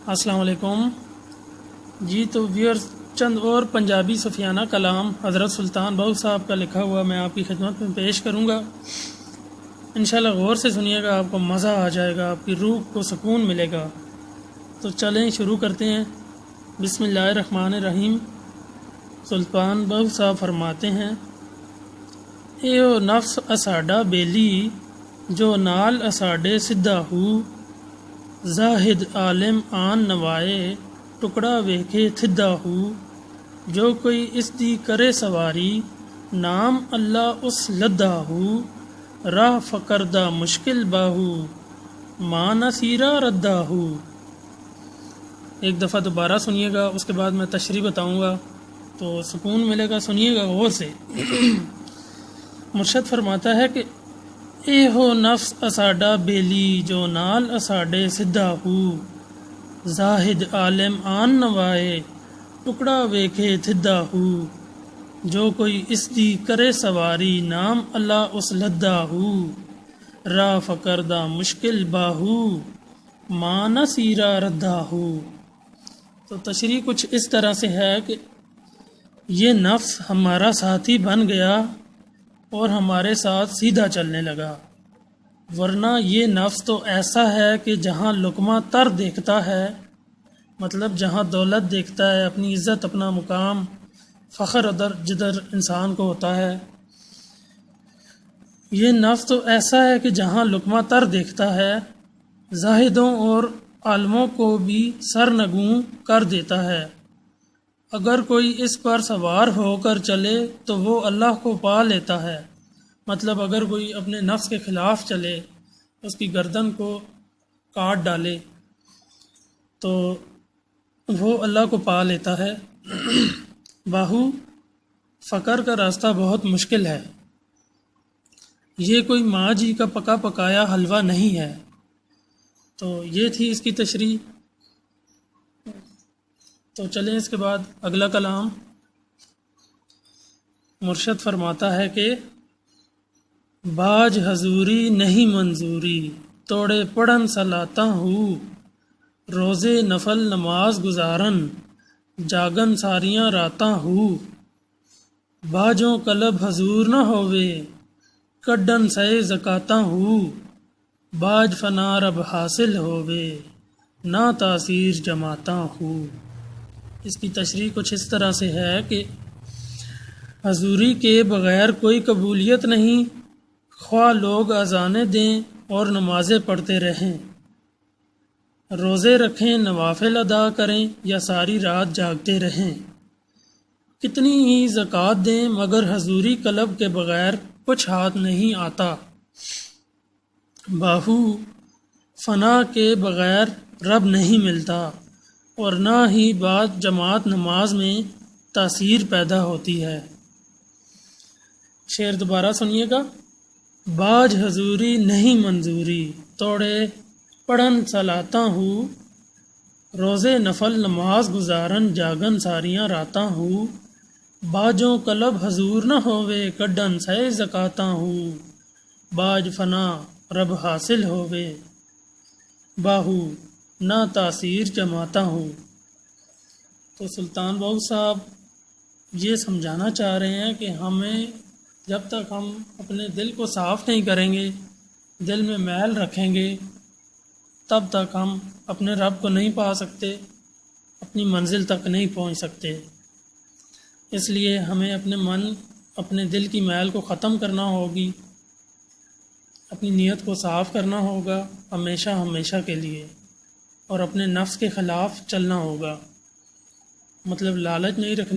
السلام علیکم جی۔ تو ویورز، چند اور پنجابی صوفیانہ کلام حضرت سلطان بہو صاحب کا لکھا ہوا میں آپ کی خدمت میں پیش کروں گا۔ انشاءاللہ غور سے سنیے گا، آپ کو مزہ آ جائے گا، آپ کی روح کو سکون ملے گا۔ تو چلیں شروع کرتے ہیں۔ بسم اللہ الرحمن الرحیم۔ سلطان بہو صاحب فرماتے ہیں: ایو نفس اساڈا بیلی، جو نال اساڈے سدھا ہو، زاہد عالم آن نوائے، ٹکڑا ویکھے تھدھا ہو، جو کوئی اس دی کرے سواری، نام اللہ اس لدھا ہو، راہ فقر دا مشکل باہو، ماں نصیرہ ردھا ہو۔ ایک دفعہ دوبارہ سنیے گا، اس کے بعد میں تشریح بتاؤں گا تو سکون ملے گا، سنیے گا غور سے۔ مرشد فرماتا ہے کہ اے ہو نفس اساڈا بیلی، جو نال اساڈے سدھا ہو، زاہد عالم آن نوائے، ٹکڑا ویکھے تھدھا ہو، جو کوئی اس دی کرے سواری، نام اللہ اس لدھا ہو، راہ فقر دا مشکل باہو، ماں نصیرہ ردھا ہو۔ تو تشریح کچھ اس طرح سے ہے کہ یہ نفس ہمارا ساتھی بن گیا اور ہمارے ساتھ سیدھا چلنے لگا، ورنہ یہ نفس تو ایسا ہے کہ جہاں لقمہ تر دیکھتا ہے، مطلب جہاں دولت دیکھتا ہے، اپنی عزت، اپنا مقام، فخر ادھر جدھر انسان کو ہوتا ہے، یہ نفس تو ایسا ہے کہ جہاں لقمہ تر دیکھتا ہے، زاہدوں اور عالموں کو بھی سرنگوں کر دیتا ہے۔ اگر کوئی اس پر سوار ہو کر چلے تو وہ اللہ کو پا لیتا ہے، مطلب اگر کوئی اپنے نفس کے خلاف چلے، اس کی گردن کو کاٹ ڈالے تو وہ اللہ کو پا لیتا ہے۔ باہو، فقر کا راستہ بہت مشکل ہے، یہ کوئی ماں جی کا پکا پکایا حلوہ نہیں ہے۔ تو یہ تھی اس کی تشریح۔ تو چلیں اس کے بعد اگلا کلام۔ مرشد فرماتا ہے کہ باج حضوری نہیں منظوری، توڑے پڑھن سلاتا ہوں، روزے نفل نماز گزارن، جاگن ساریاں راتاں ہوں، باجوں قلب حضور نہ ہووے، کڈن سے زکاتاں ہوں، باج فنا رب حاصل ہووے، نہ تاثیر جماعتاں ہوں۔ اس کی تشریح کچھ اس طرح سے ہے کہ حضوری کے بغیر کوئی قبولیت نہیں، خواہ لوگ اذانیں دیں اور نمازیں پڑھتے رہیں، روزے رکھیں، نوافل ادا کریں یا ساری رات جاگتے رہیں، کتنی ہی زکوٰۃ دیں، مگر حضوری قلب کے بغیر کچھ ہاتھ نہیں آتا۔ باہو، فنا کے بغیر رب نہیں ملتا، اور نہ ہی بعد جماعت نماز میں تاثیر پیدا ہوتی ہے۔ شعر دوبارہ سنیے گا۔ باج حضوری نہیں منظوری، توڑے پڑھن سلاتا ہوں، روزے نفل نماز گزارن، جاگن ساریاں راتاں ہوں، باجوں قلب حضور نہ ہووے، کڈن سے زکاتاں ہوں، باج فنا رب حاصل ہووے، باہو نہ تاثیر جماتا ہوں۔ تو سلطان بہو صاحب یہ سمجھانا چاہ رہے ہیں کہ ہمیں جب تک ہم اپنے دل کو صاف نہیں کریں گے، دل میں میل رکھیں گے، تب تک ہم اپنے رب کو نہیں پا سکتے، اپنی منزل تک نہیں پہنچ سکتے۔ اس لیے ہمیں اپنے دل کی میل کو ختم کرنا ہوگی، اپنی نیت کو صاف کرنا ہوگا ہمیشہ ہمیشہ کے لیے، اور اپنے نفس کے خلاف چلنا ہوگا، مطلب لالچ نہیں رکھنی